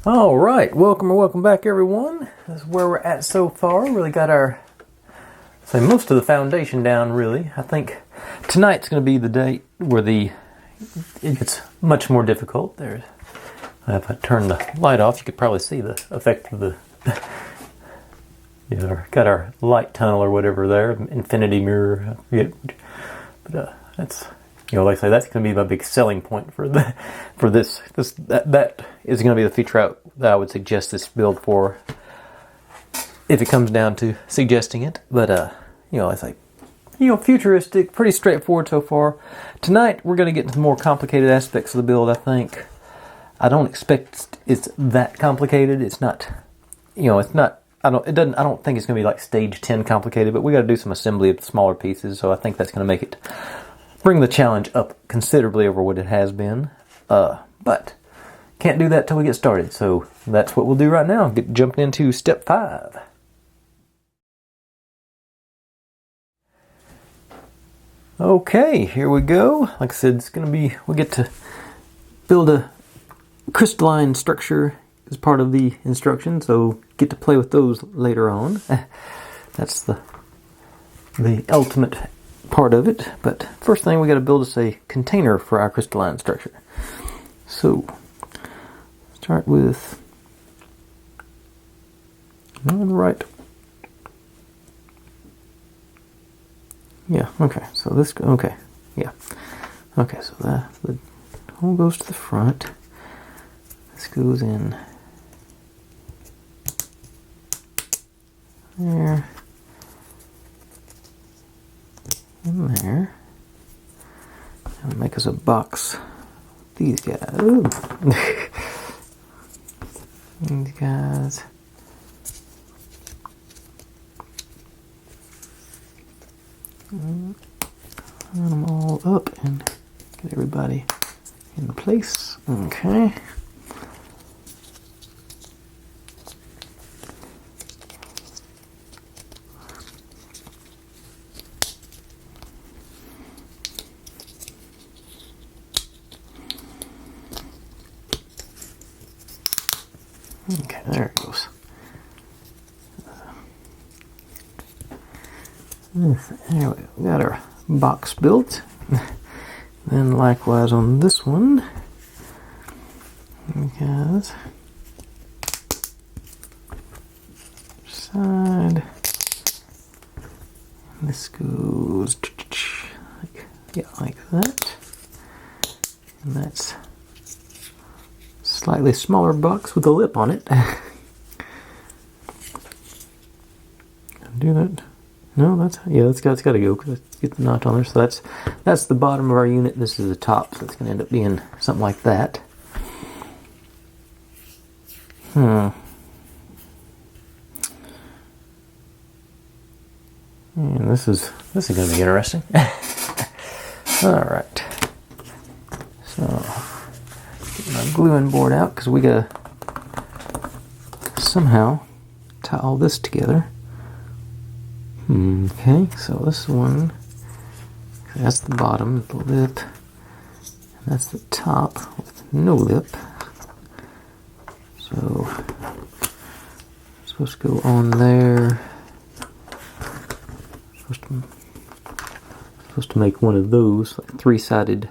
All right, welcome back, everyone. This is where we're at so far. Really got most of the foundation down. Really, I think tonight's going to be the day where it gets much more difficult. If I turn the light off, you could probably see the effect of the. Got our light tunnel or whatever there, infinity mirror. I forget, but that's. Like I say, that's going to be my big selling point for this. That is going to be the feature that I would suggest this build for, if it comes down to suggesting it. But it's like, futuristic, pretty straightforward so far. Tonight we're going to get into the more complicated aspects of the build. I think I don't expect it's that complicated. It's not. It's not. I don't think it's going to be like stage 10 complicated. But we got to do some assembly of smaller pieces. So I think that's going to make it. Bring the challenge up considerably over what it has been, but can't do that till we get started. So that's what we'll do right now. Jumping into step 5. Okay, here we go. Like I said, we get to build a crystalline structure as part of the instructions. So get to play with those later on. That's the ultimate part of it, but first thing we got to build is a container for our crystalline structure. So start with on the right. Yeah, okay. So this okay. Yeah. Okay, so the hole goes to the front. This goes in there. In there, and make us a box. These guys. Ooh. These guys. Line them all up and get everybody in place. Okay. Okay, there it goes. There we got our box built. Then likewise on this one, because side, this goes like that, and that's slightly smaller box with a lip on it. Do that. No, that's got to go because get the notch on there. So that's the bottom of our unit. This is the top, so it's going to end up being something like that. And this is going to be interesting. All right. So. My gluing board out because we gotta somehow tie all this together. Okay, so this one, that's the bottom, the lip, and that's the top with no lip. So it's supposed to go on there. Supposed to make one of those, like 3-sided.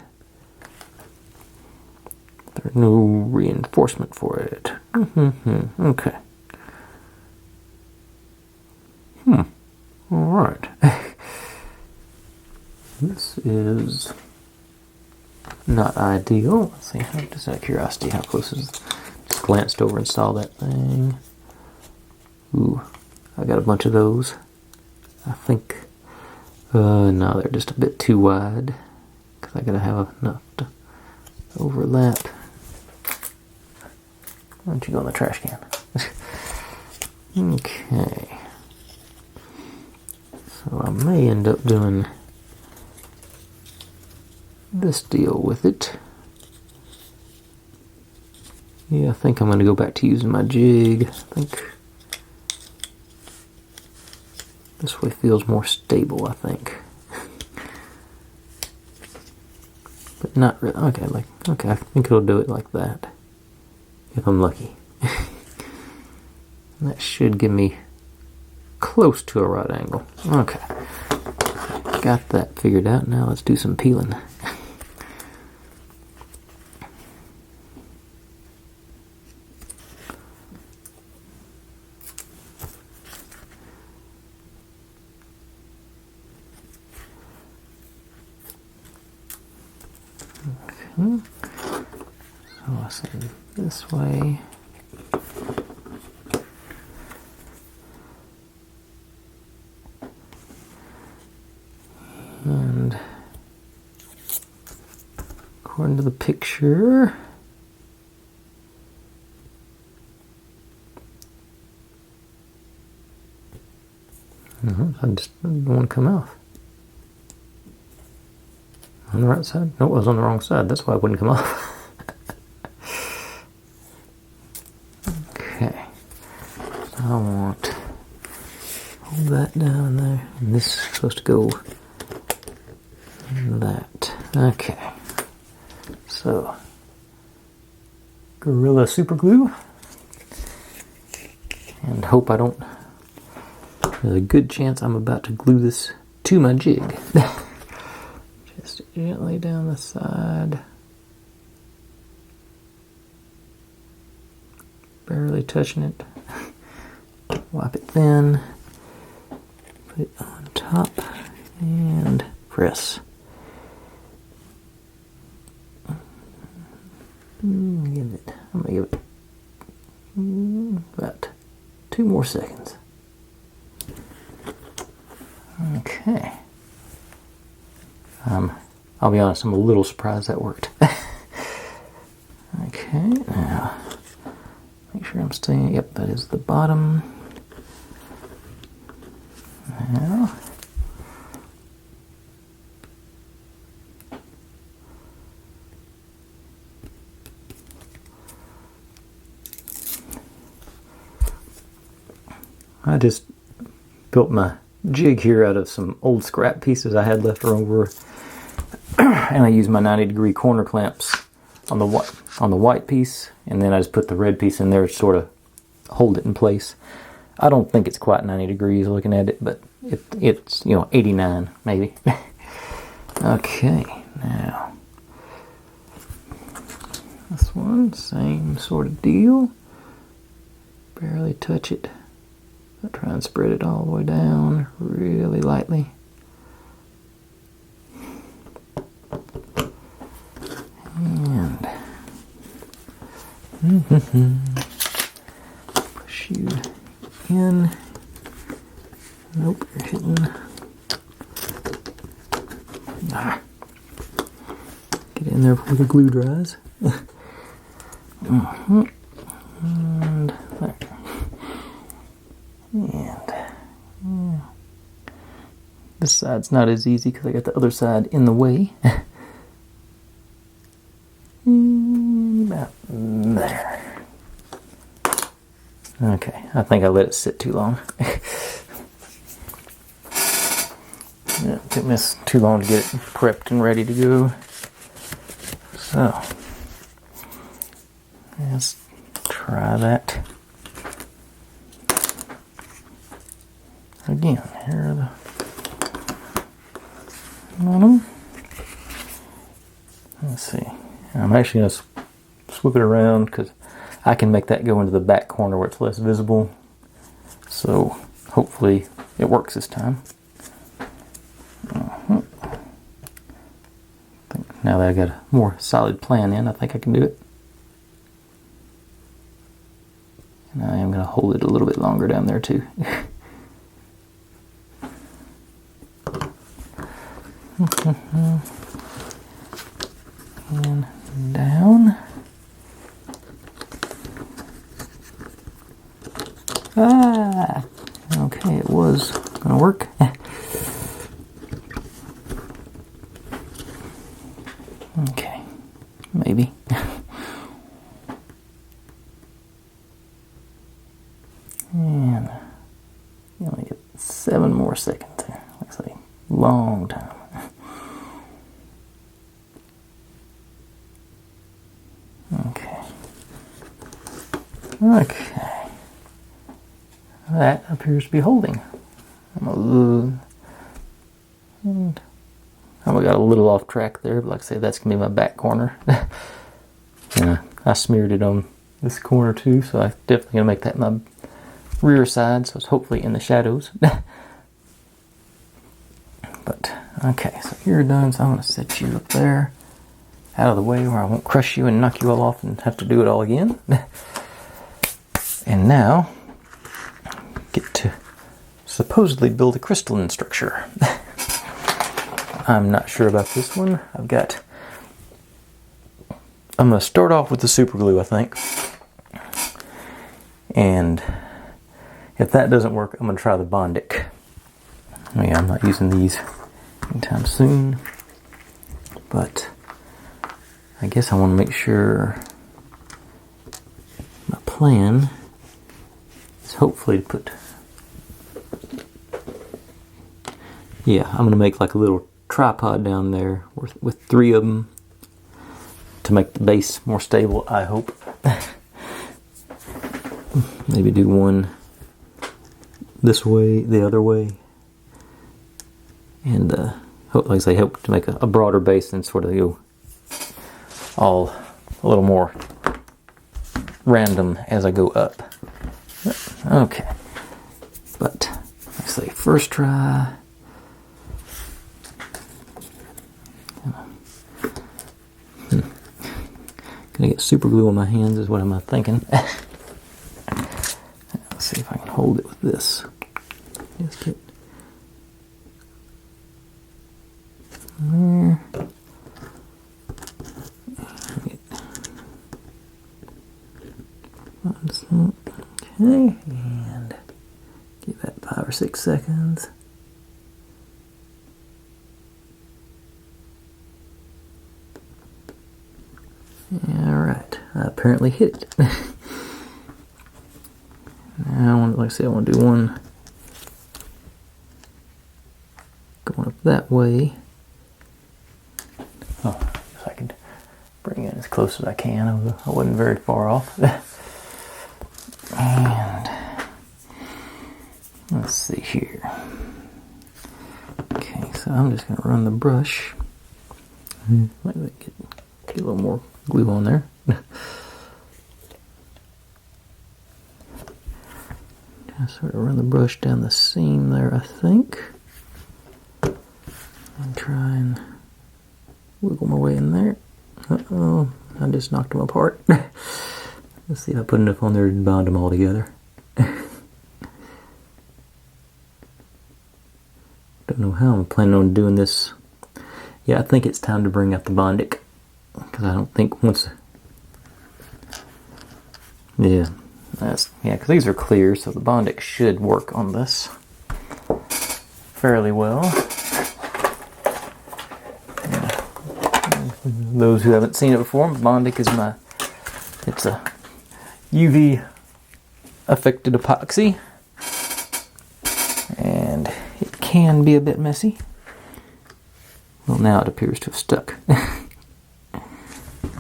There's no reinforcement for it. Okay. Alright. This is not ideal. Let's see, just out of curiosity, how close is it? Just glanced over and saw that thing. Ooh, I got a bunch of those. I think, no, they're just a bit too wide. Because I gotta have enough to overlap. Why don't you go in the trash can? Okay. So I may end up doing this deal with it. Yeah, I think I'm going to go back to using my jig. I think this way feels more stable, I think. But not really. Okay, I think it'll do it like that. If I'm lucky. That should give me close to a right angle. Okay. Got that figured out. Now let's do some peeling. Okay. So I'll send it this way. And according to the picture, I just don't want to come off. On the right side? No, it was on the wrong side. That's why it wouldn't come off. Okay. So I want hold that down there. And this is supposed to go in that. Okay. So Gorilla Super Glue. And hope I don't. There's a good chance I'm about to glue this to my jig. Just gently down the side. Barely touching it. Wipe it thin. Put it on top and press. I'm gonna give it about 2 more seconds. Okay. I'll be honest, I'm a little surprised that worked. Okay, now make sure I'm staying. Yep, that is the bottom. Now I just built my jig here out of some old scrap pieces I had left over, and I used my 90-degree corner clamps on the white piece, and then I just put the red piece in there to sort of hold it in place. I don't think it's quite 90 degrees looking at it, but it's 89 maybe. Okay, now this one, same sort of deal. Barely touch it. I try and spread it all the way down really lightly. And push you in. Nope, you're hitting. Get in there before the glue dries. And there. And this side's not as easy because I got the other side in the way. About there. Okay, I think I let it sit too long. Yeah, it took me too long to get it prepped and ready to go. So, let's try that. Again, here are the bottom. Let's see. I'm actually going to swoop it around because I can make that go into the back corner where it's less visible. So hopefully it works this time. I think now that I got a more solid plan in, I think I can do it. And I am going to hold it a little bit longer down there too. And down. Okay, it was gonna work. Okay, maybe. And you only get 7 more seconds there. Looks like a long time. Okay. Okay. That appears to be holding. And we got a little off track there, but like I say, that's going to be my back corner. Yeah, I smeared it on this corner too, so I'm definitely going to make that my rear side, so it's hopefully in the shadows. But, okay, so you're done, so I'm going to set you up there, out of the way where I won't crush you and knock you all off and have to do it all again. And now, get to supposedly build a crystalline structure. I'm not sure about this one. I'm going to start off with the super glue, I think. And if that doesn't work, I'm going to try the Bondic. Oh yeah, I'm not using these anytime soon. But I guess I want to make sure my plan is hopefully to put... Yeah, I'm going to make like a little tripod down there with 3 of them to make the base more stable, I hope. Maybe do one this way, the other way. And hope, like I say, hope to make a broader base and sort of go all a little more random as I go up. Okay. But, let's say, first try. Gonna get super glue on my hands is what I'm thinking. Let's see if I can hold it with this. Just get there. Okay, and give that 5 or 6 seconds. Alright, I apparently hit it. Now, like I said, I want to do one going up that way. Oh, if I could bring it as close as I can. I wasn't very far off. And let's see here. Okay, so I'm just going to run the brush. Might get a little more glue on there. Just sort of run the brush down the seam there, I think. And try and wiggle my way in there. Uh-oh, I just knocked them apart. Let's see if I put enough on there to bind them all together. Don't know how I'm planning on doing this. Yeah, I think it's time to bring out the Bondic. Because I don't think once... Yeah, because these are clear, so the Bondic should work on this fairly well. Yeah. Those who haven't seen it before, Bondic is it's a UV affected epoxy. And it can be a bit messy. Well, now it appears to have stuck. I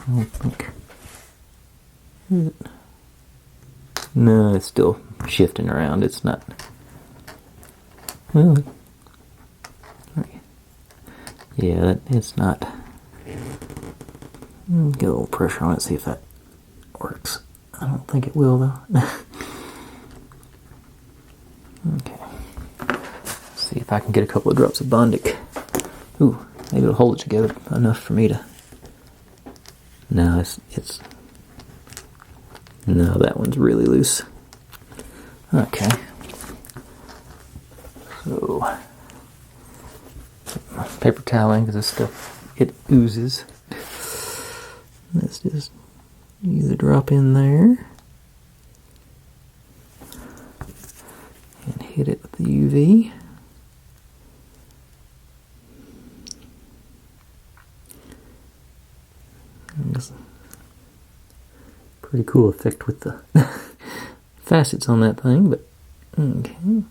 don't think. Is it? No, it's still shifting around. It's not. Well, yeah, it's not. Get a little pressure on it, see if that works. I don't think it will, though. Okay. Let's see if I can get a couple of drops of Bondic. Ooh, maybe it'll hold it together enough for me to... No, it's... No, that one's really loose. Okay. So... paper towel in, because this stuff, it oozes. Let's just use a drop in there. And hit it with the UV. Pretty cool effect with the facets on that thing, but okay. And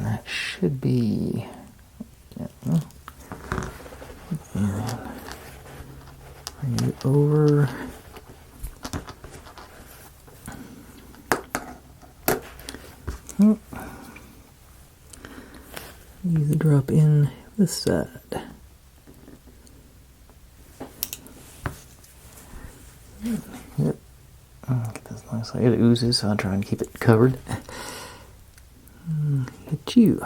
that should be... And bring it over. this side. Yep. Get this nice. It oozes, so I'll try and keep it covered. Hit you.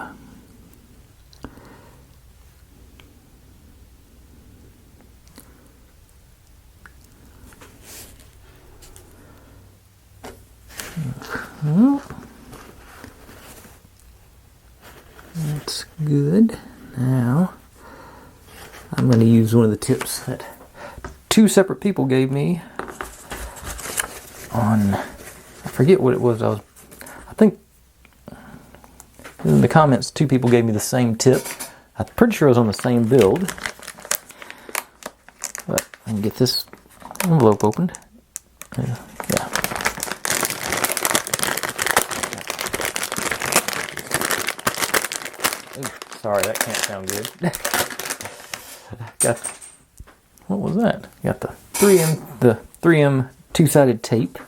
That's good. Now, I'm going to use one of the tips that two separate people gave me on, I forget what it was. I think in the comments, two people gave me the same tip. I'm pretty sure it was on the same build. But I can get this envelope opened. Yeah. Ooh, sorry, that can't sound good. What was that? Got the 3M two-sided tape.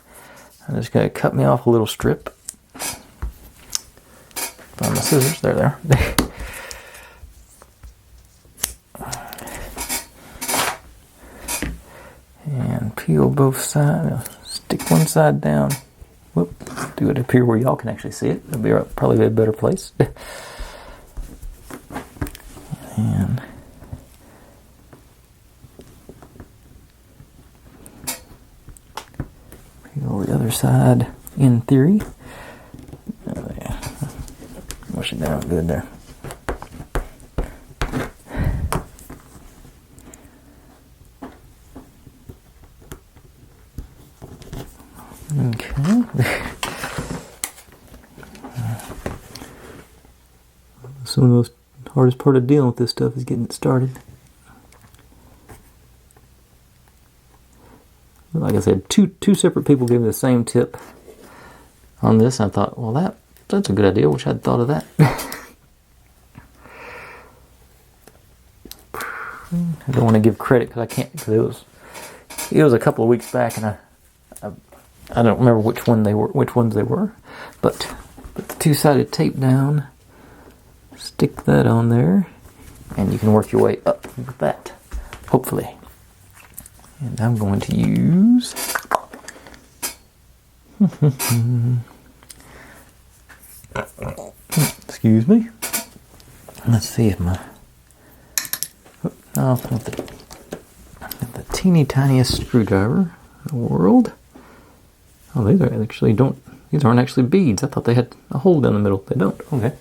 I'm just going to cut me off a little strip. Find my scissors. There. And peel both sides. Stick one side down. Whoop. Do it up here where y'all can actually see it. It'll be probably a better place. And peel the other side in theory. Oh, yeah. Wash it down good there. Okay. Some of the hardest part of dealing with this stuff is getting it started. Like I said, two separate people gave me the same tip on this. I thought, well, that's a good idea. Wish I'd thought of that. I don't want to give credit because I can't. Because it was a couple of weeks back, and I don't remember which ones they were. But put the two-sided tape down. Stick that on there, and you can work your way up with that, hopefully. And I'm going to use excuse me. Let's see if my the teeny tiniest screwdriver in the world. Oh, these aren't actually beads. I thought they had a hole down the middle. They don't. Okay.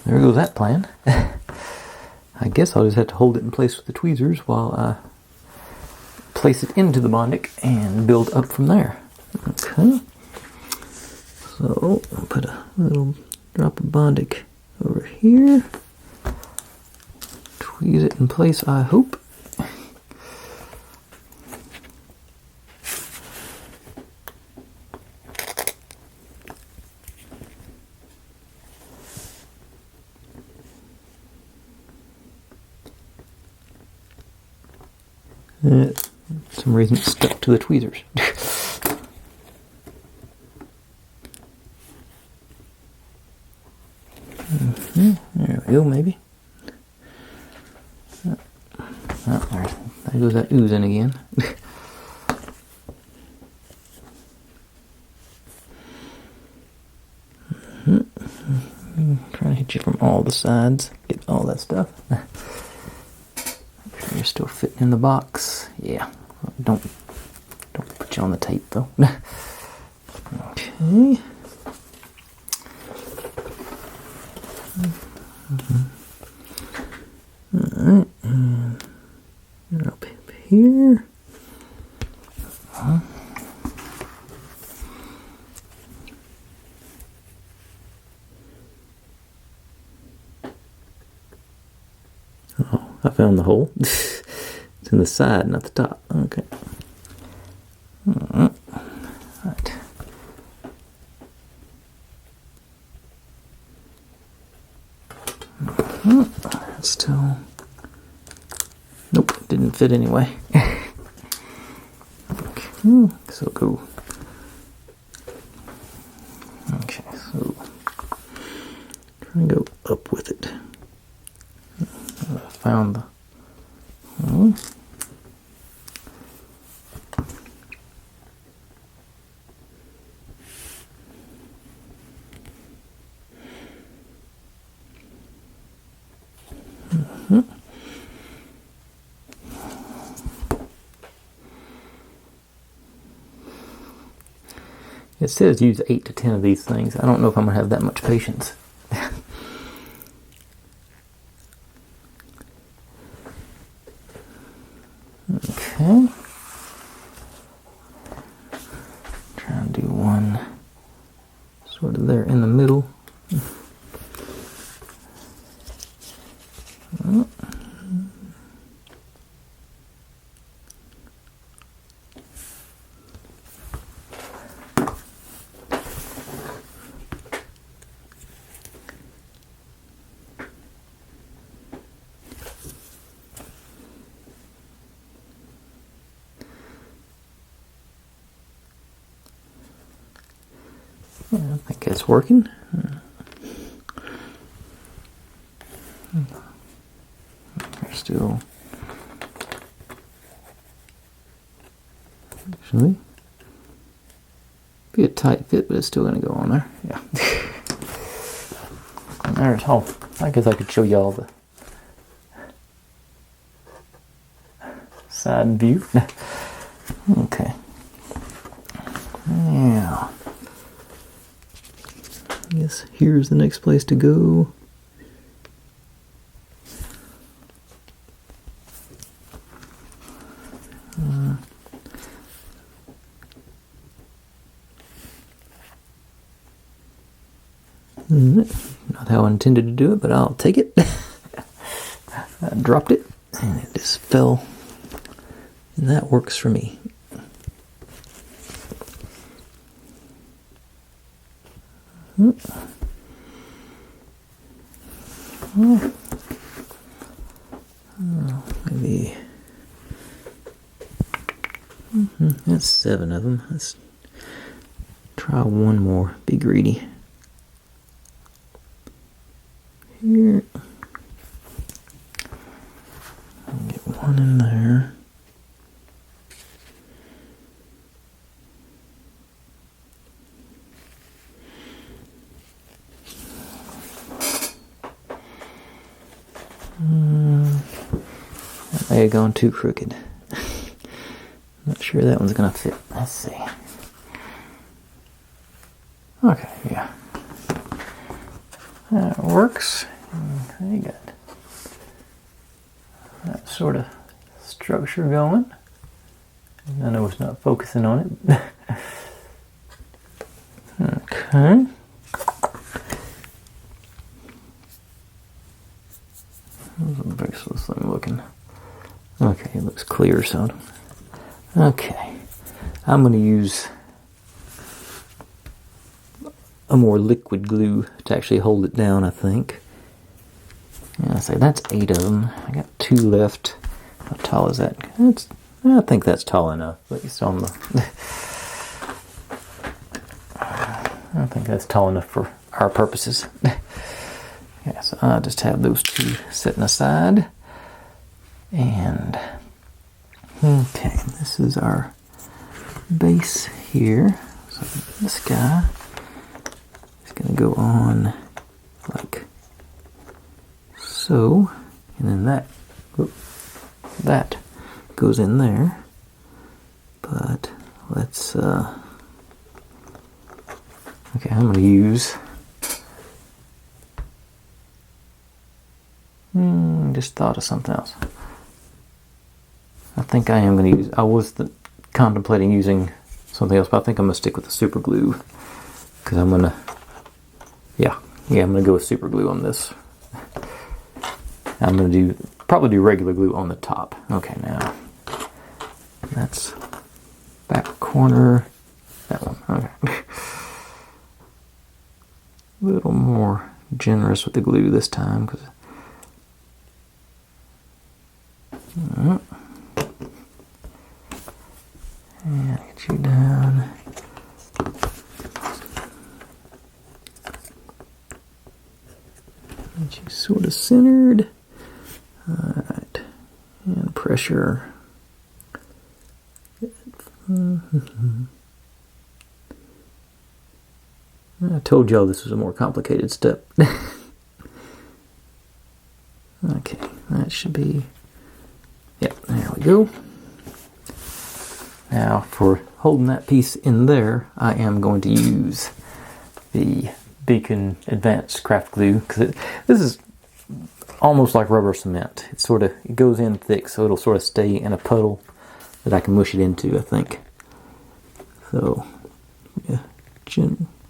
There goes that plan. I guess I'll just have to hold it in place with the tweezers while I place it into the Bondic and build up from there. Okay. So I'll put a little drop of Bondic over here. Tweeze it in place, I hope. For some reason it's stuck to the tweezers. There we go, maybe. There goes that oozing again. Trying to hit you from all the sides, get all that stuff. Make sure you're still fitting in the box. Yeah, don't put you on the tape though. Okay. Alright, and up here. Oh, I found the hole. It's in the side, not the top. Okay. Right. Still. Nope, didn't fit anyway. Okay, so go. Okay, so try and go up with it. It says use 8 to 10 of these things. I don't know if I'm going to have that much patience. Okay. Try and do one sort of there in the middle. I think it's working. There's still actually be a tight fit, but it's still going to go on there. Yeah. And there's I guess I could show y'all the side view. Okay. Yeah. I guess here's the next place to go. Not how I intended to do it, but I'll take it. I dropped it, and it just fell. And that works for me. Maybe that's 7 of them. Let's try one more. Be greedy. Here. Get one in there. That may have gone too crooked. Not sure that one's gonna fit. Let's see. Okay, yeah. That works. Okay, got that sort of structure going. I know it's not focusing on it. Okay. How's the base of this thing looking? Okay, it looks clear, so. Okay. I'm going to use a more liquid glue to actually hold it down, I think. Yeah, I say that's 8 of them. I got 2 left. How tall is that? I think that's tall enough, at least on the. I think that's tall enough for our purposes. Yeah, so I'll just have those 2 sitting aside. And okay, this is our base here. So this guy is going to go on like so, and then that goes in there. But let's okay, I'm going to use just thought of something else. I think I am going to use, I was contemplating using something else, but I think I'm going to stick with the super glue. Because I'm going to, I'm going to go with super glue on this. I'm going to probably do regular glue on the top. Okay, now, that's back corner, that one, okay. A little more generous with the glue this time, because and get you down. Get you sort of centered. Alright. And press pressure. I told y'all this was a more complicated step. Okay, that should be, yep, there we go. Now for holding that piece in there, I am going to use the Beacon Advanced Craft Glue, because this is almost like rubber cement. It goes in thick, so it'll sort of stay in a puddle that I can mush it into, I think. So, yeah,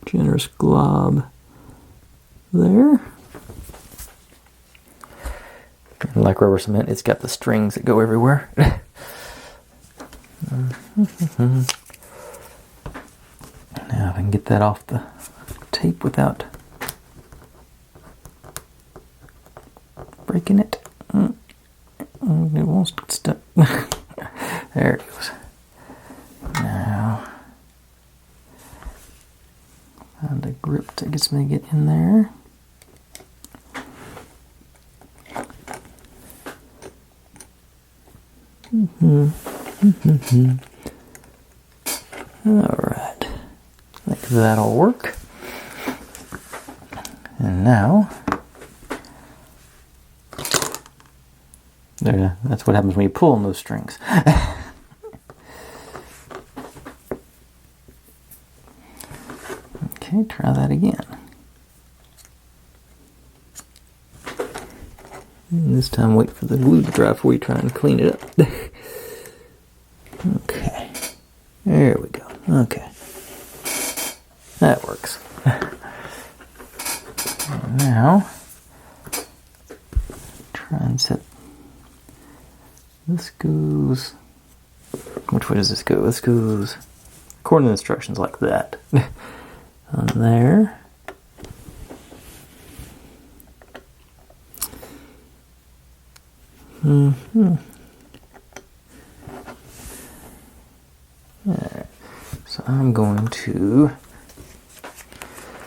generous glob there. And like rubber cement, it's got the strings that go everywhere. Now I can get that off the tape without breaking it. It won't stop. There it goes. Now, find a grip that gets me to get in there. Alright, I think that'll work. And now, there, that's what happens when you pull on those strings. Okay, try that again. And this time wait for the glue to dry before you try and clean it up. Okay, there we go. Okay, that works. And now, try and set, this goes, which way does this go? This goes according to the instructions like that. On there. Alright, so I'm going to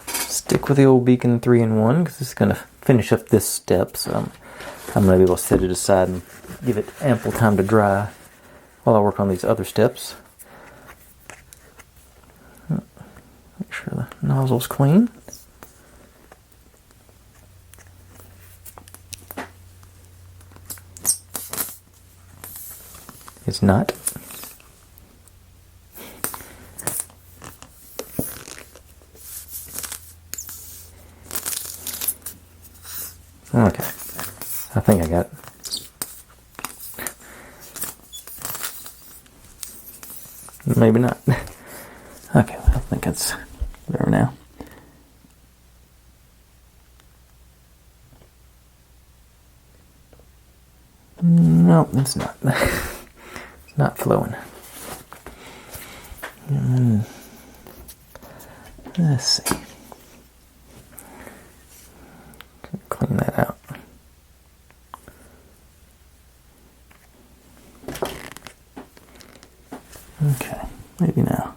stick with the old Beacon 3-in-1 because it's going to finish up this step. So I'm going to be able to set it aside and give it ample time to dry while I work on these other steps. Make sure the nozzle's clean. It's not. Okay, I think I got it. Maybe not. Okay, I think that's there now. No, it's not. It's not flowing. Let's see. Clean that out. Okay, maybe now.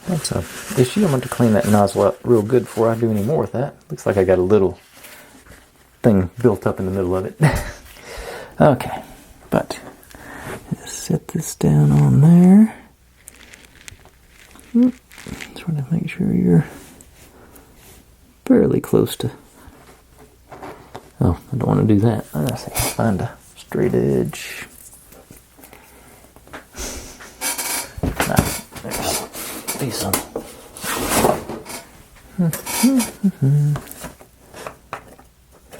That's a issue. I'm going to clean that nozzle up real good before I do any more with that. Looks like I got a little thing built up in the middle of it. Okay, but just set this down on there. Trying to make sure you're fairly close to. Oh, I don't want to do that. Let's see. Find a straight edge. There's be some.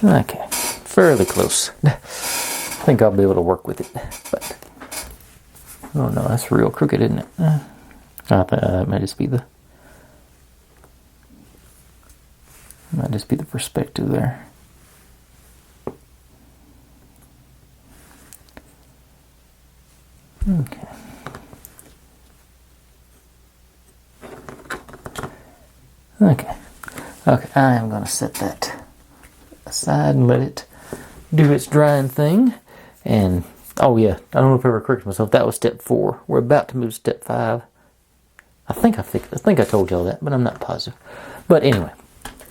Okay, fairly close. I think I'll be able to work with it, but oh no, that's real crooked, isn't it? I think that might just be the perspective there. Okay. Okay. Okay, I am going to set that aside and let it do its drying thing. And, oh yeah, I don't know if I ever corrected myself. That was step 4. We're about to move to step 5. I think I told y'all that, but I'm not positive. But anyway,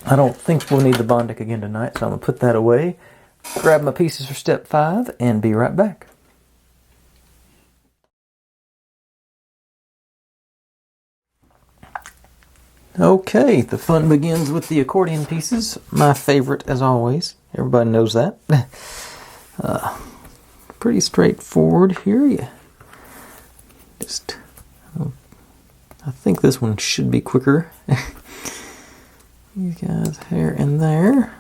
I don't think we'll need the bond deck again tonight, so I'm going to put that away, grab my pieces for step 5, and be right back. Okay, the fun begins with the accordion pieces. My favorite, as always. Everybody knows that. Pretty straightforward here. Yeah. Just, I think this one should be quicker. You guys here and there.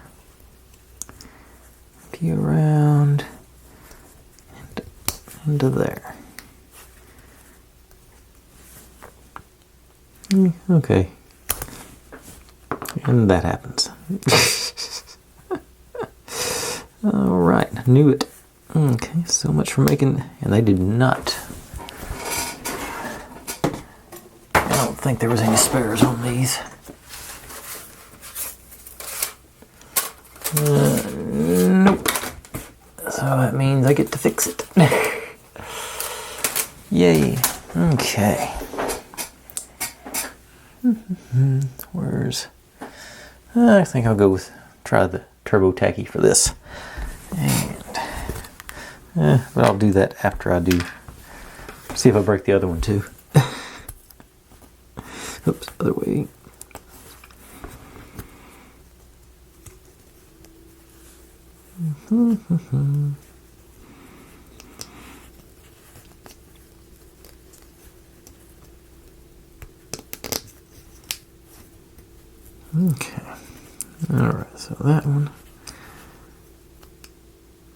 Peel around into there. Okay. And that happens. Alright, knew it. Okay, so much for making... And they did not... I don't think there was any spares on these. Nope. So that means I get to fix it. Yay. Okay. Where's... I think I'll go with... Try the Turbo Tacky for this. And... but I'll do that after I do... See if I break the other one too. Oops, other way. Okay. Alright, so that one.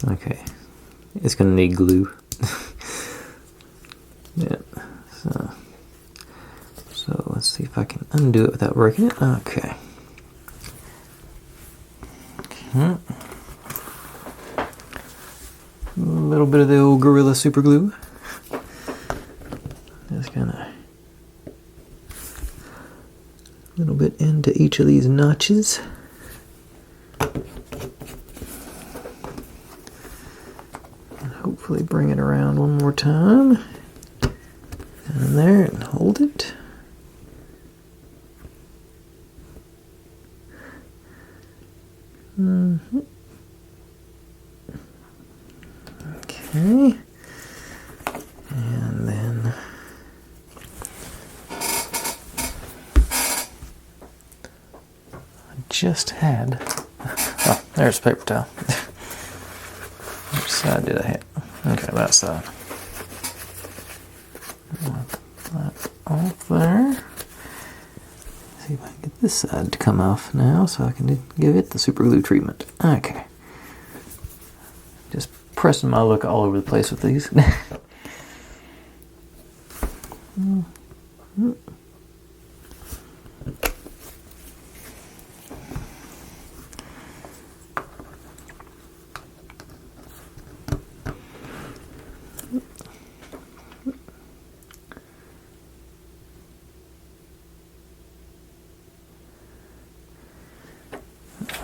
Okay. It's gonna need glue. Yeah. So let's see if I can undo it without breaking it. Okay. A little bit of the old Gorilla Super Glue. Just kinda a little bit into each of these notches. And hopefully bring it around one more time. And there, and hold it. Okay. And then I just had... Oh, there's a paper towel. Which side did I hit? Okay, that side. That off there. See if I can get this side to come off now so I can give it the super glue treatment. Okay. Just pressing my luck all over the place with these.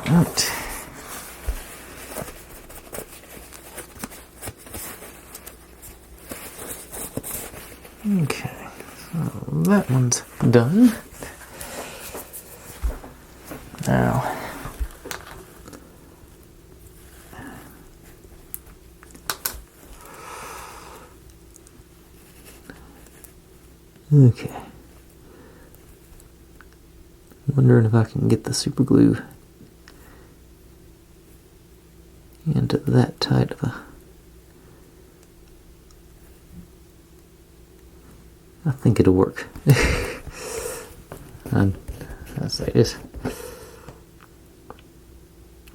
Right. Okay, so that one's done. Now, okay. Wondering if I can get the super glue into that tight of a... I think it'll work. I say just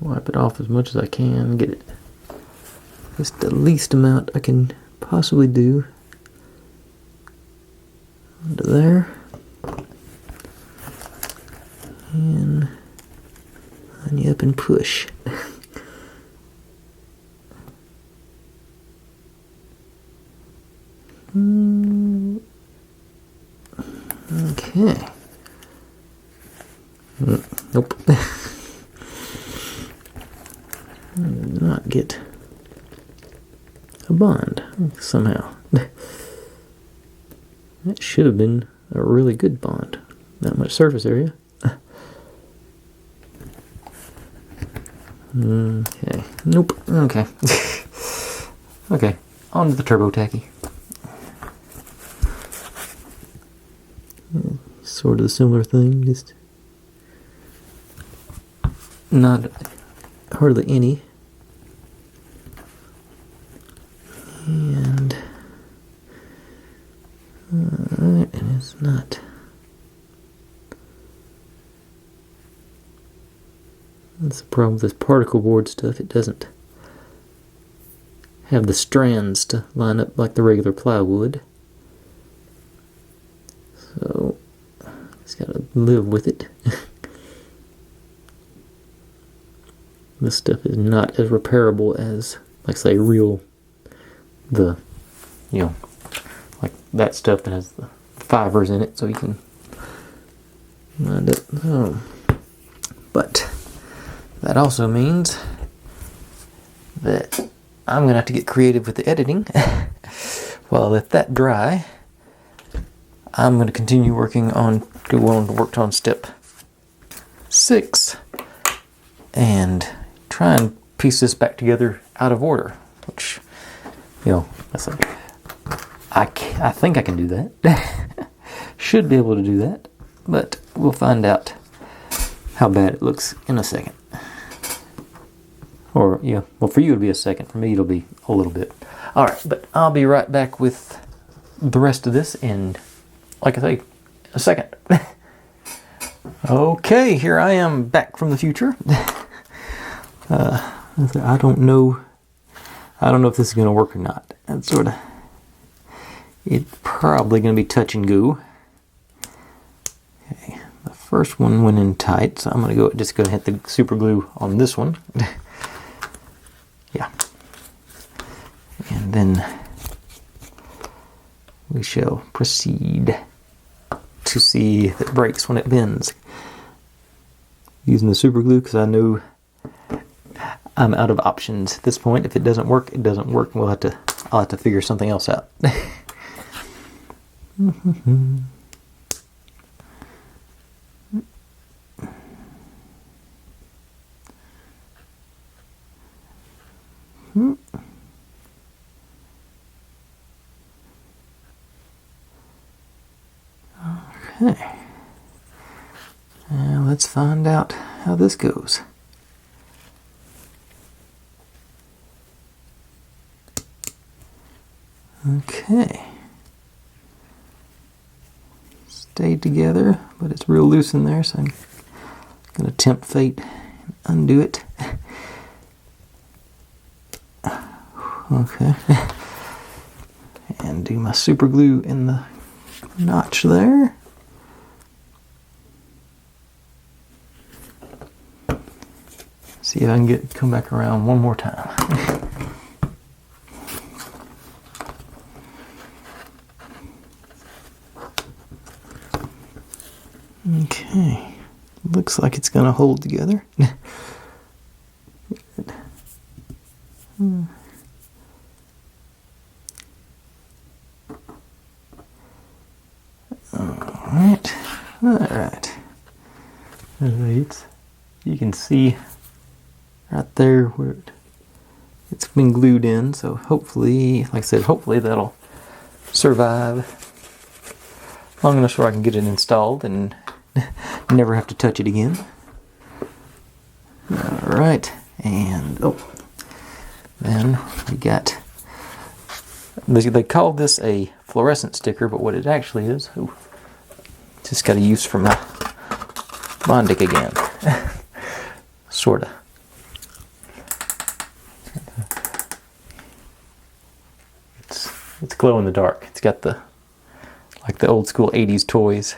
wipe it off as much as I can, get it just the least amount I can possibly do onto there, and line you up and push. Okay. Nope. I did not get a bond somehow. That should have been a really good bond. Not much surface area. Okay. Nope. Okay. Okay. On to the turbo tacky. Sort of a similar thing, just not hardly any. And and it's not. That's the problem with this particle board stuff. It doesn't have the strands to line up like the regular plywood. So, just gotta live with it. This stuff is not as repairable as, like, say, like that stuff that has the fibers in it, so you can wind it. Oh. But that also means that I'm going to have to get creative with the editing. While I let that dry, I'm going to continue working on, worked on step 6 and try and piece this back together out of order, which, that's like, I think I can do that. Should be able to do that, but we'll find out how bad it looks in a second. Or, well, for you it'll be a second. For me it'll be a little bit. Alright, but I'll be right back with the rest of this in, like I say, a second. Okay, here I am back from the future. I don't know if this is going to work or not. That's sort of, it's probably going to be touch and go. Okay, the first one went in tight, so I'm going to just go and hit the super glue on this one. Yeah. And then we shall proceed to see if it breaks when it bends. Using the super glue because I know I'm out of options at this point. If it doesn't work, it doesn't work. I'll have to figure something else out. Okay. Now let's find out how this goes. Okay. Stayed together, but it's real loose in there, so I'm going to tempt fate and undo it. Okay. And do my super glue in the notch there. See if I can come back around one more time. Okay, looks like it's going to hold together. Good. Alright. You can see right there where it's been glued in, so hopefully, like I said, hopefully that'll survive long enough so I can get it installed and never have to touch it again. Alright, and then we got, they call this a fluorescent sticker, but what it actually is, just got a use for my Bondic again. Sorta. It's glow in the dark. It's got the old school 80s toys.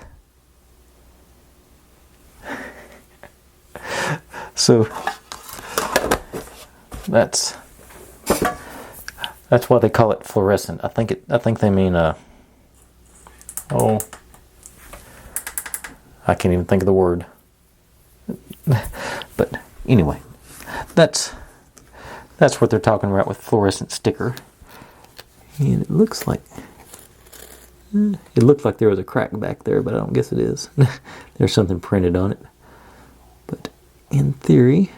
So that's why they call it fluorescent. I think they mean I can't even think of the word. But anyway, that's what they're talking about with fluorescent sticker. And it looks like there was a crack back there, but I don't guess it is. There's something printed on it. But in theory,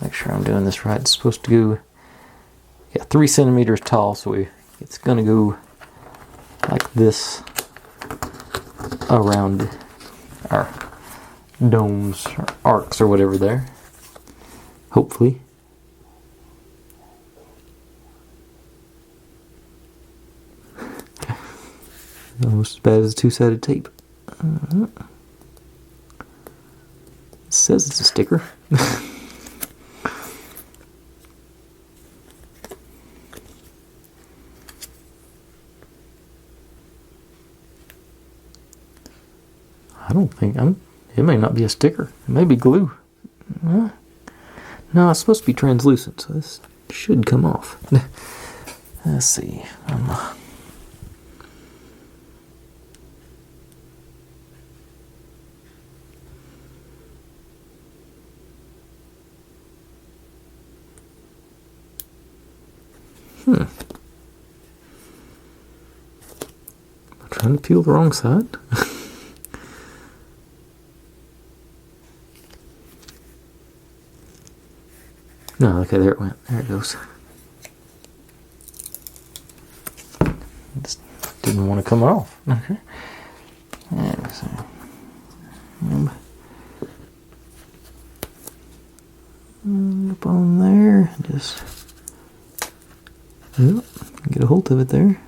make sure I'm doing this right. It's supposed to go, 3 centimeters tall, so it's going to go like this around our domes or arcs or whatever there. Hopefully. Almost as bad as a two-sided tape. It says it's a sticker. I don't think it may not be a sticker. It may be glue. No, it's supposed to be translucent, so this should come off. Let's see. I'm trying to peel the wrong side. No, okay, there it went. There it goes. Just didn't want to come off. Okay. Up on there, just get a hold of it there.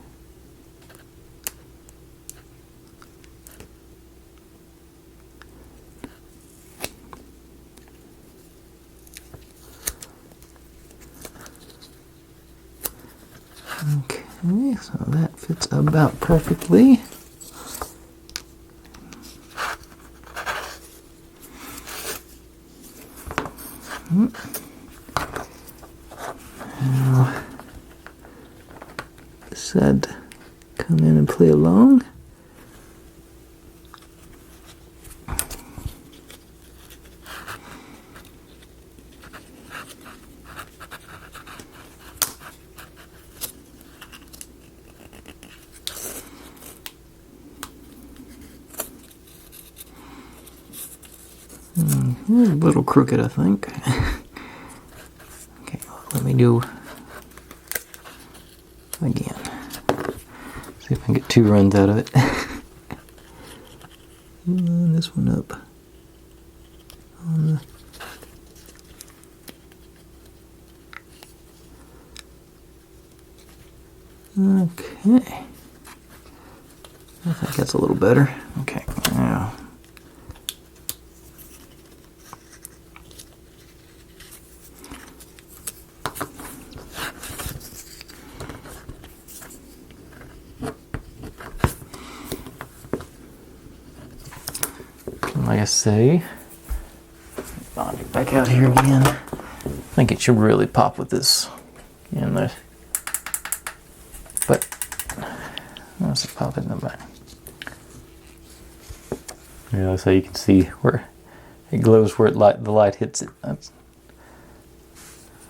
Okay, so that fits about perfectly. Now, this side, come in and play along. A little crooked, I think. Okay, let me do again. See if I can get 2 runs out of it. And this one up on the. Okay. I think that's a little better. Okay, now. Like I say, bond it back out here again. I think it should really pop with this in there. But let's pop it in the back. Yeah, like I say, you can see where it glows where the light hits it. That's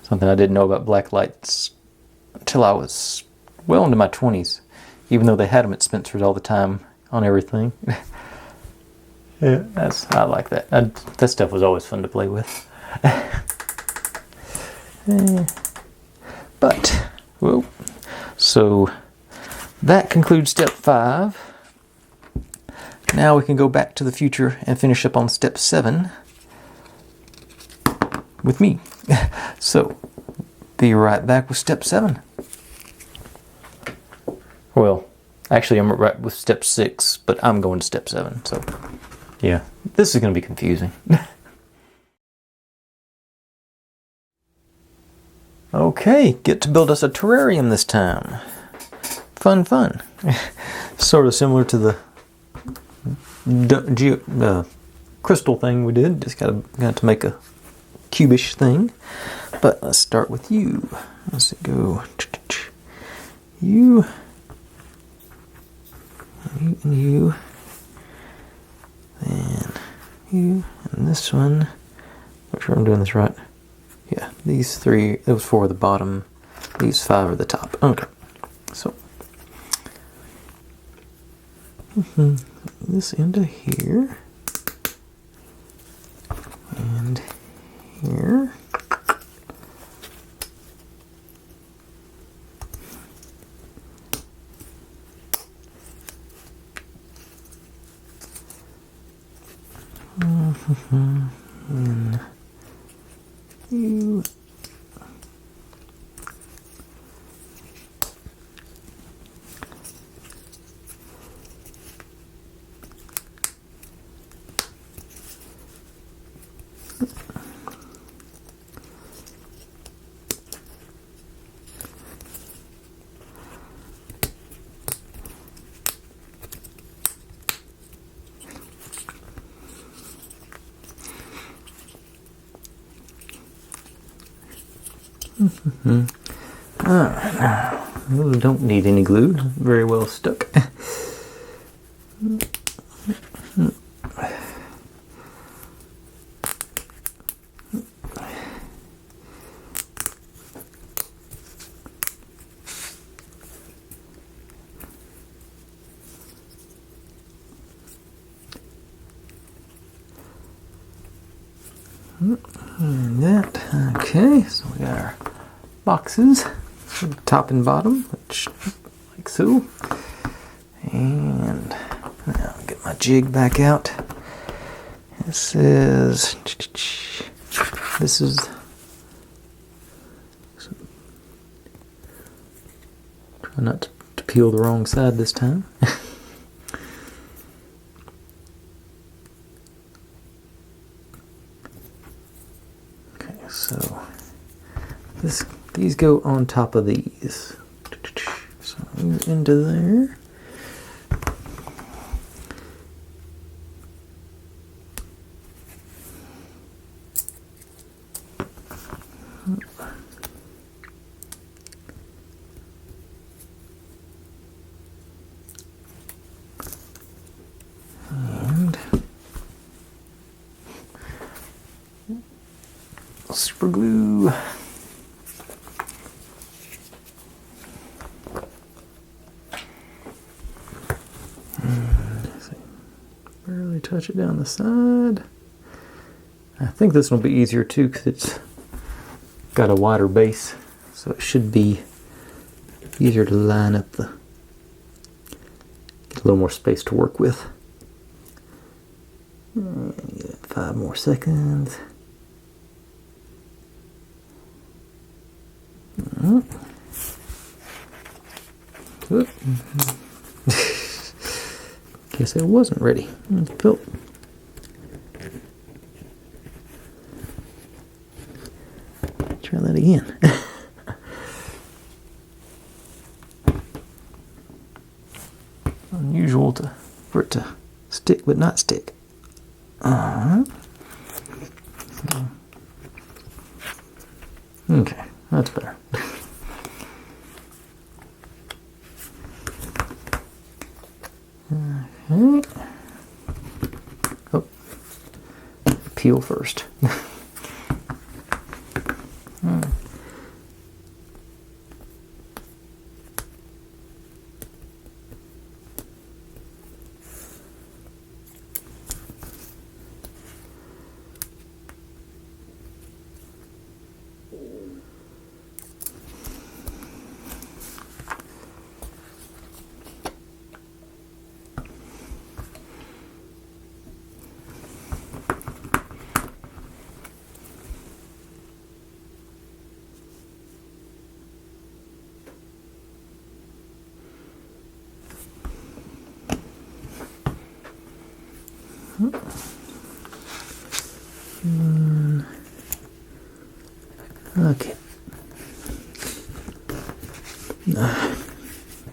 something I didn't know about black lights until I was well into my 20s, even though they had them at Spencer's all the time on everything. Yeah, I like that. That stuff was always fun to play with. But, well, so that concludes step 5. Now we can go back to the future and finish up on step 7 with me. So, be right back with step 7. Well, actually I'm right with step 6, but I'm going to step 7, so yeah, this is going to be confusing. Okay, get to build us a terrarium this time. Fun. Sort of similar to the crystal thing we did. Just got to make a cubish thing. But let's start with you. Let's go. You and you. And And this one, make sure I'm doing this right. Yeah, these 3, those 4 are the bottom, these 5 are the top. Okay, so this into here, and here. And you. Alright, now, we don't need any glue, very well stuck. And that, okay, so we got our boxes, top and bottom, which like so. And now I'll get my jig back out. This is try not to peel the wrong side this time. So these go on top of these. So into there. And super glue. Barely touch it down the side. I think this one will be easier too because it's got a wider base, so it should be easier to line up the, get a little more space to work with. And 5 more seconds. Guess it wasn't ready. It's built. Try that again. Unusual for it to stick but not stick. Okay, that's better. Oh, peel first. Okay.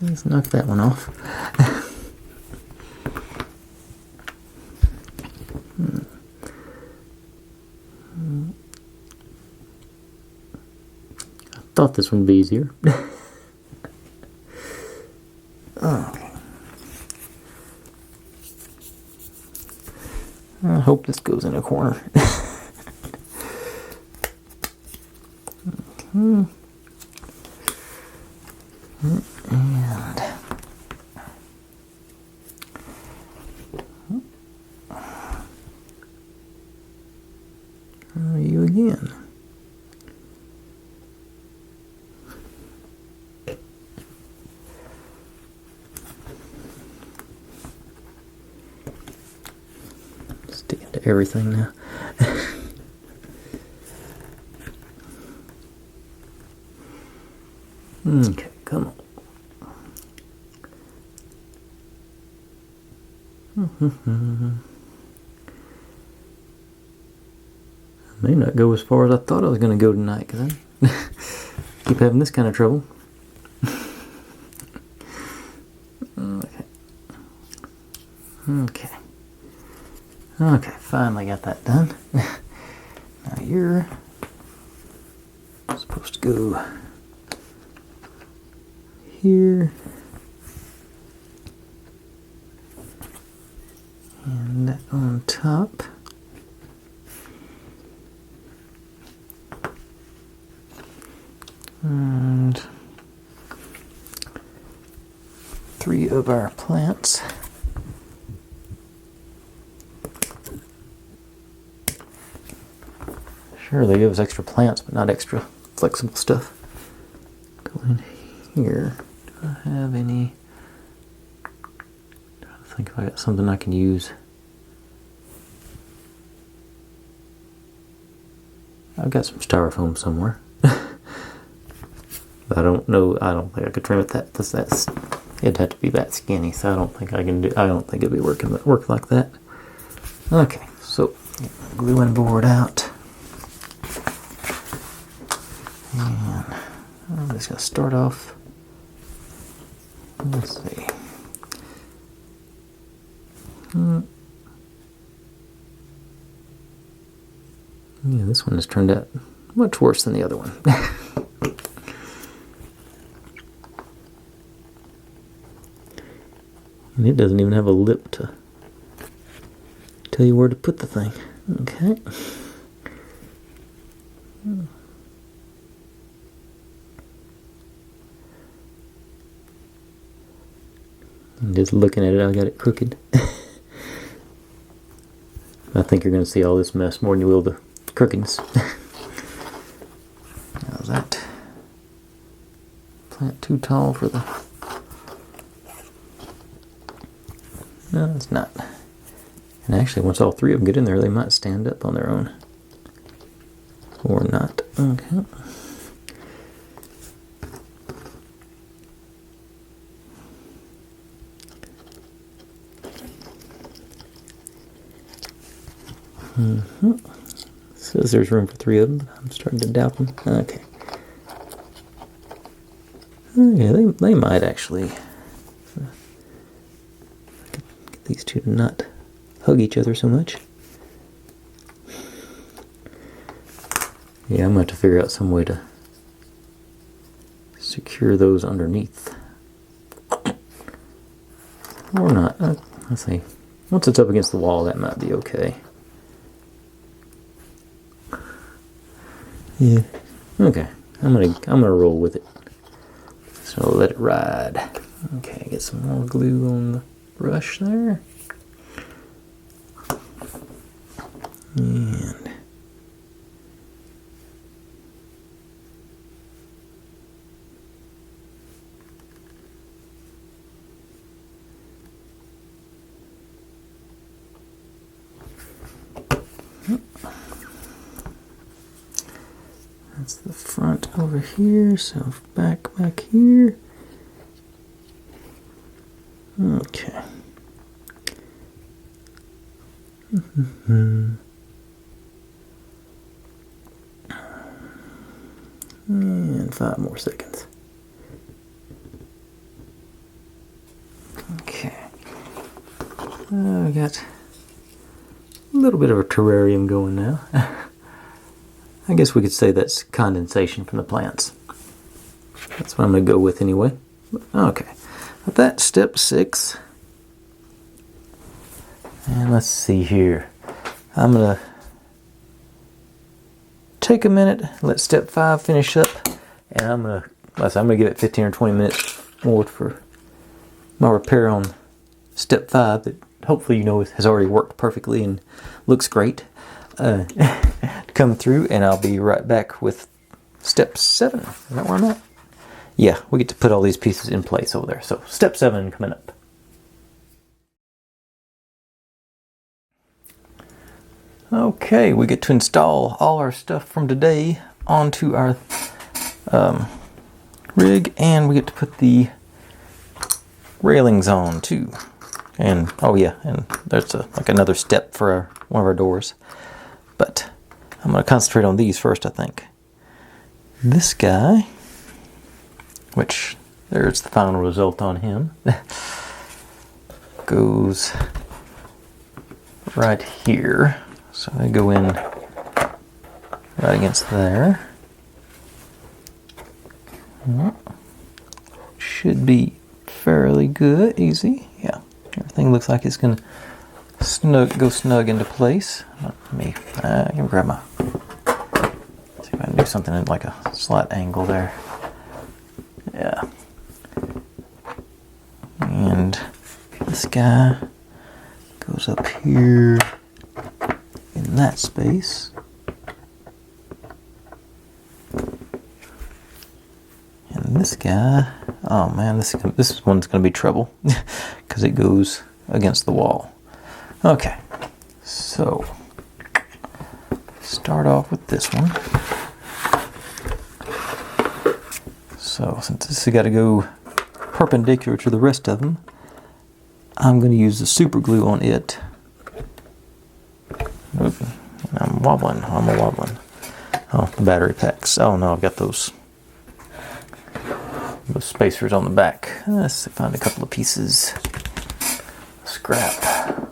Let's knock that one off. I thought this one would be easier. Okay. I hope this goes in a corner. And you again. Stick into everything now. Okay, come on. I may not go as far as I thought I was going to go tonight, because I keep having this kind of trouble. Okay, finally got that done. Now you're supposed to go here. And that on top. And 3 of our plants. Sure, they give us extra plants, but not extra flexible stuff. Go in here. Do I have any? I think if I got something I can use. I've got some styrofoam somewhere. I don't know. I don't think I could trim it that. That's. It'd have to be that skinny, so I don't think I can do. I don't think it'd be work like that. Okay, so gluing board out, and I'm just gonna start off. Let's see. Yeah, this one has turned out much worse than the other one. And it doesn't even have a lip to tell you where to put the thing. Okay. And just looking at it, I got it crooked. I think you're going to see all this mess more than you will the crookedness. How's that? Plant too tall for the... No, it's not. And actually, once all 3 of them get in there, they might stand up on their own. Or not. Okay. Says there's room for 3 of them. I'm starting to doubt them. Okay. Oh, yeah, they might actually get these 2 to not hug each other so much. Yeah, I'm going to have to figure out some way to secure those underneath. Or not. Let's see. Once it's up against the wall, that might be okay. Yeah. Okay. I'm gonna roll with it. So let it ride. Okay, get some more glue on the brush there. And that's the front over here, so back here. Okay. And 5 more seconds. Okay. I got a little bit of a terrarium going now. I guess we could say that's condensation from the plants. That's what I'm going to go with anyway. Okay. But that's step 6. And let's see here. I'm going to take a minute, let step 5 finish up, and I'm going to give it 15 or 20 minutes more for my repair on step 5 that hopefully you know has already worked perfectly and looks great come through, and I'll be right back with step 7. Is that where I'm at? Yeah, we get to put all these pieces in place over there. So step 7 coming up. Okay, we get to install all our stuff from today onto our rig, and we get to put the railings on too. And oh yeah, and there's like another step for one of our doors. But I'm going to concentrate on these first, I think. This guy, which there's the final result on him, goes right here. So I go in right against there. Should be fairly good, easy. Yeah, everything looks like it's going to go snug into place. I can grab my, see if I can do something in like a slight angle there. Yeah. And this guy goes up here in that space. And this guy, oh man, this one's going to be trouble because it goes against the wall. Okay, so start off with this one. So since this has got to go perpendicular to the rest of them, I'm going to use the super glue on it. Oop, I'm wobbling. Oh, the battery packs. Oh no, I've got those spacers on the back. Let's find a couple of pieces. Scrap.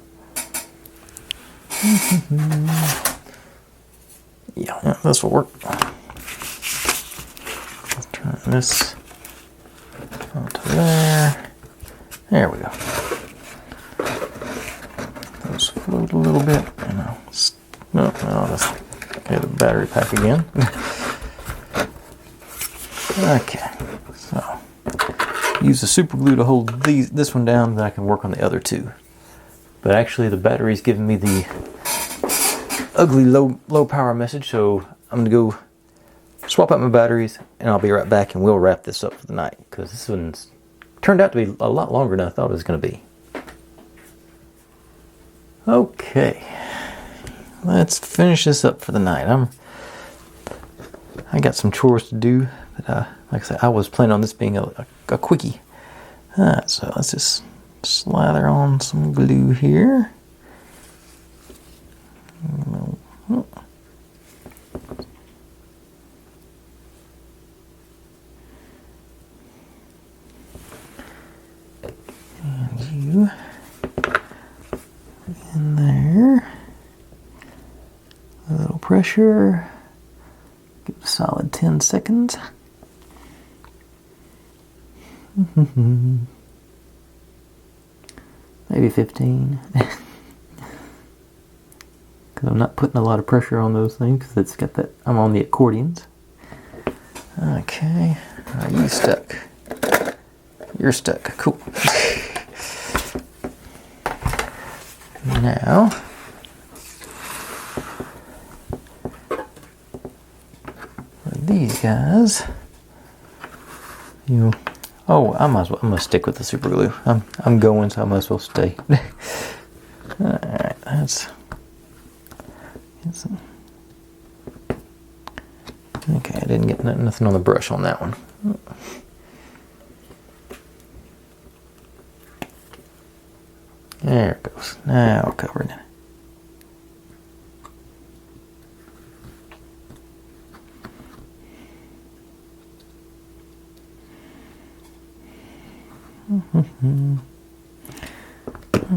Yeah, this will work. Let's turn this onto there. There we go. Those float a little bit. No, that's the battery pack again. Okay, so use the super glue to hold this one down, then I can work on the other two. But actually, the battery's giving me the ugly low power message, so I'm gonna go swap out my batteries, and I'll be right back, and we'll wrap this up for the night because this one's turned out to be a lot longer than I thought it was gonna be. Okay, let's finish this up for the night. I got some chores to do, but like I said, I was planning on this being a quickie. Alright, so let's just slather on some glue here. And you in there. A little pressure. Give it a solid 10 seconds. Maybe 15. Because I'm not putting a lot of pressure on those things because it's got that, I'm on the accordions. Okay, are you stuck? You're stuck, cool. Now, for these guys, I'm gonna stick with the super glue. I'm going, so I might as well stay. Alright, okay, I didn't get nothing on the brush on that one. There it goes. Now I'll cover it.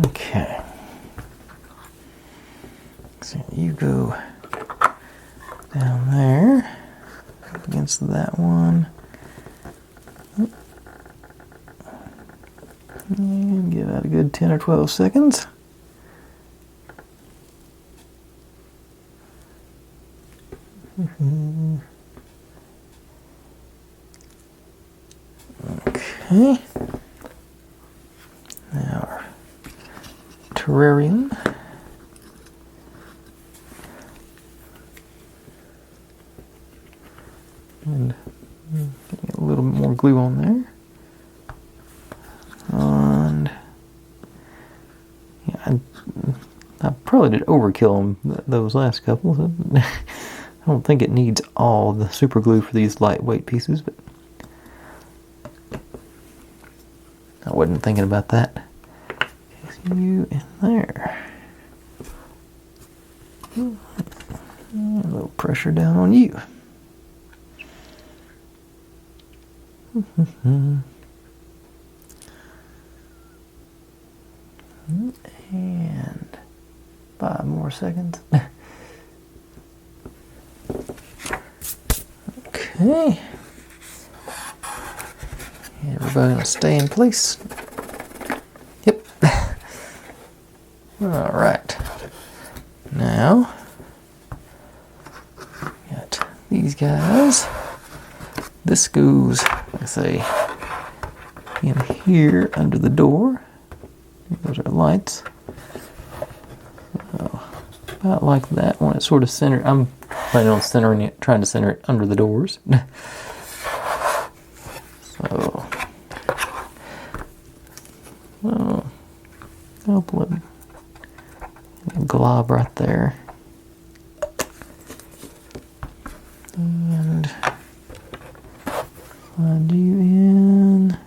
Okay. So you go down there against that one. And give that a good 10 or 12 seconds. Okay. Now our terrarium. And getting a little bit more glue on there. And yeah, I probably did overkill on those last couple. I don't think it needs all the super glue for these lightweight pieces, but I wasn't thinking about that. You in there. And a little pressure down on you. And 5 more seconds. Okay. Everybody gonna stay in place. Yep. Alright. Now, got these guys. This goes, like I say, in here under the door. Those are lights. So, about like that. Want it sort of centered. I'm planning on centering it, trying to center it under the doors. So, I'll put a glob right there. And slide you in.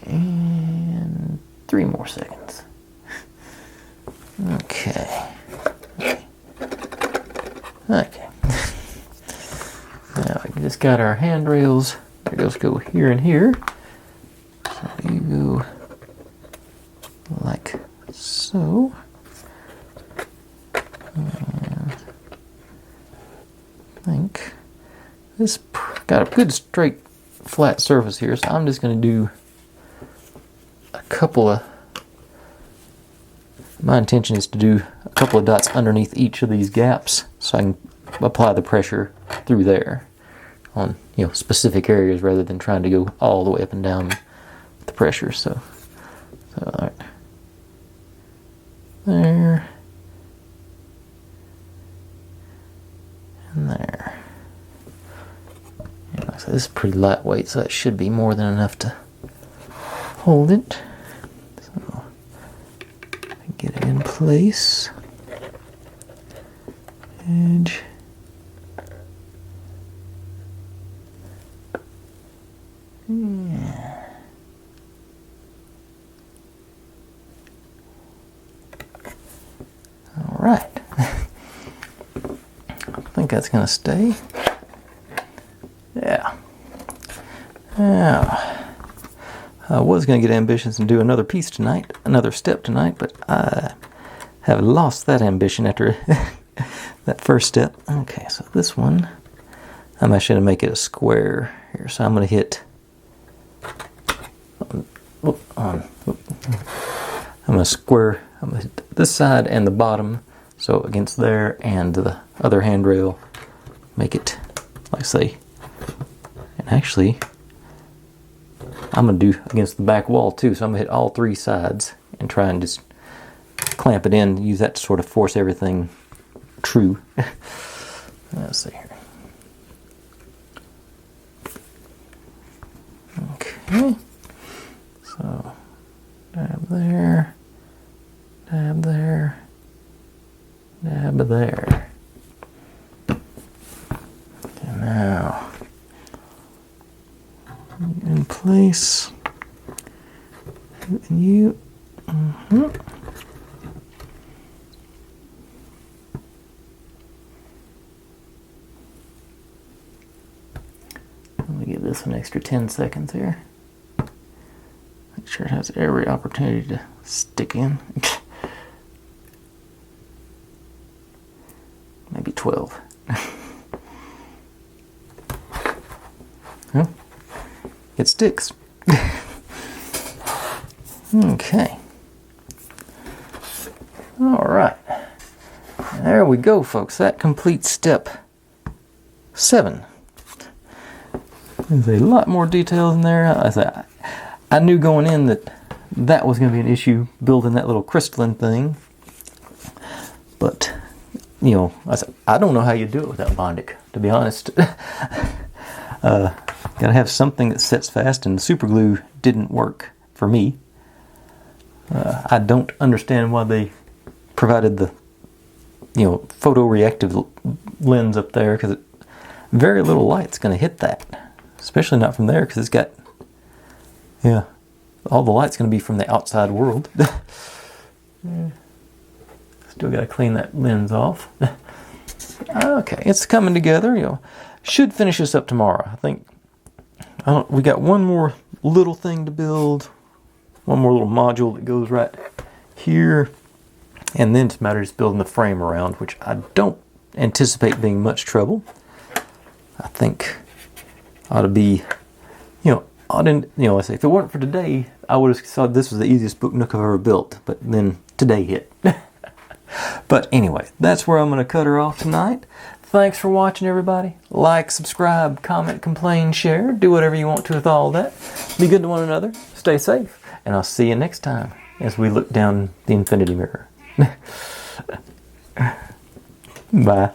And 3 more seconds. Okay. Okay. Now we just got our handrails. They just go here and here. So you go like so. And I think this got a good straight flat surface here, so I'm just going to do a couple of, my intention is to do a couple of dots underneath each of these gaps so I can apply the pressure through there on, you know, specific areas rather than trying to go all the way up and down the pressure. So all right, there and there. And so this is pretty lightweight, so that should be more than enough to hold it. So get it in place. Edge. Yeah. All right. I think that's going to stay. Yeah. Now, I was going to get ambitious and do another piece tonight, another step tonight, but I have lost that ambition after that first step. Okay, so this one, I'm actually going to make it a square here. So I'm going to hit, I'm going to square, I'm going to hit this side and the bottom, so against there, and the other handrail, make it, like I say, and actually, I'm going to do against the back wall too, so I'm going to hit all 3 sides and try and just clamp it in, use that to sort of force everything true. Let's see here. Okay, so dab there, dab there, dab there. Okay, now in place, and you. Let me give this an extra 10 seconds here. Make sure it has every opportunity to stick in. Maybe 12. it sticks. Okay. All right. There we go, folks. That completes step 7. There's a lot more detail in there. I knew going in that was going to be an issue, building that little crystalline thing. But, you know, I don't know how you do it without Bondic, to be honest. Gotta have something that sets fast, and the super glue didn't work for me. I don't understand why they provided the, you know, photoreactive lens up there, because very little light's going to hit that, especially not from there, because it's got, yeah, all the light's going to be from the outside world. Still got to clean that lens off. Okay, it's coming together. You know, should finish this up tomorrow. I think we got one more little thing to build, one more little module that goes right here, and then it's a matter of just building the frame around, which I don't anticipate being much trouble. I think ought to be, you know, I say if it weren't for today, I would have thought this was the easiest book Nook I've ever built, but then today hit. But anyway, that's where I'm going to cut her off tonight. Thanks for watching, everybody. Like, subscribe, comment, complain, share. Do whatever you want to with all that. Be good to one another. Stay safe. And I'll see you next time as we look down the infinity mirror. Bye.